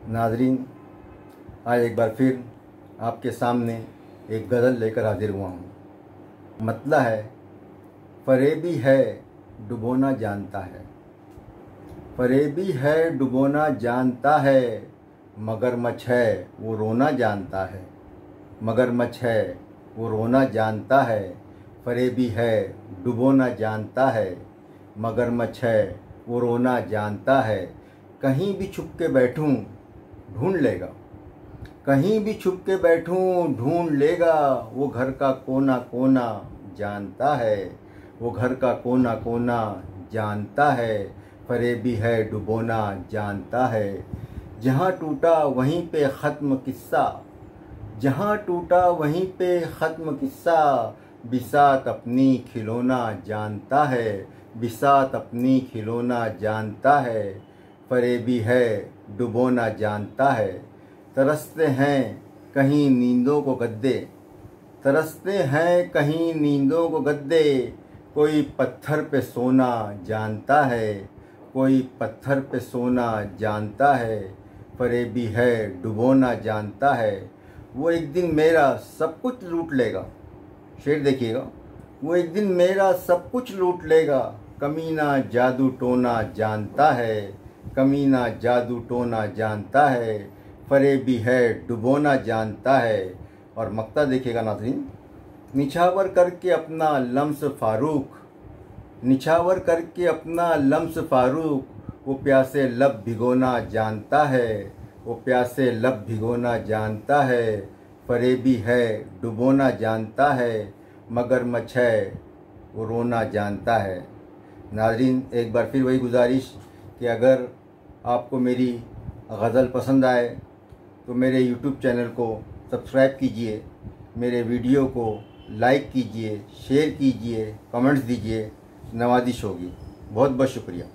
नाज़रीन, आज एक बार फिर आपके सामने एक गज़ल लेकर हाजिर हुआ हूँ। मतला है, फ़रेबी है डुबोना जानता है, फ़रेबी है डुबोना जानता है, मगरमच्छ है वो रोना जानता है, मगरमच्छ है वो रोना जानता है, फ़रेबी है डुबोना जानता है, मगरमच्छ है वो रोना जानता है। कहीं भी छुप के बैठूं ढूंढ लेगा, कहीं भी छुप के बैठूं ढूंढ लेगा, वो घर का कोना कोना जानता है, वो घर का कोना कोना जानता है, फ़रेबी है डुबोना जानता है। जहाँ टूटा वहीं पे ख़त्म किस्सा, जहाँ टूटा वहीं पे ख़त्म किस्सा, बिसात अपनी खिलौना जानता है, बिसात अपनी खिलौना जानता है, फ़रेबी है डुबोना जानता है। तरसते हैं कहीं नींदों को गद्दे, तरसते हैं कहीं नींदों को गद्दे, कोई पत्थर पे सोना जानता है, कोई पत्थर पे सोना जानता है, फ़रेबी है डुबोना जानता है। वो एक दिन मेरा सब कुछ लूट लेगा, शेर देखिएगा, वो एक दिन मेरा सब कुछ लूट लेगा, कमीना जादू टोना जानता है, कमीना जादू टोना जानता है, फ़रेबी है डुबोना जानता है। और मक्ता देखिएगा नाज़रीन, निछावर करके अपना लम्स फ़ारूक, निछावर करके अपना लम्स फ़ारूक, वो प्यासे लब भिगोना जानता है, वो प्यासे लब भिगोना जानता है, फ़रेबी है डुबोना जानता है, मगरमच्छ है वो रोना जानता है। नाज़रीन, एक बार फिर वही गुजारिश कि अगर आपको मेरी गज़ल पसंद आए तो मेरे YouTube चैनल को सब्सक्राइब कीजिए, मेरे वीडियो को लाइक कीजिए, शेयर कीजिए, कमेंट्स दीजिए, नवाजिश होगी। बहुत बहुत शुक्रिया।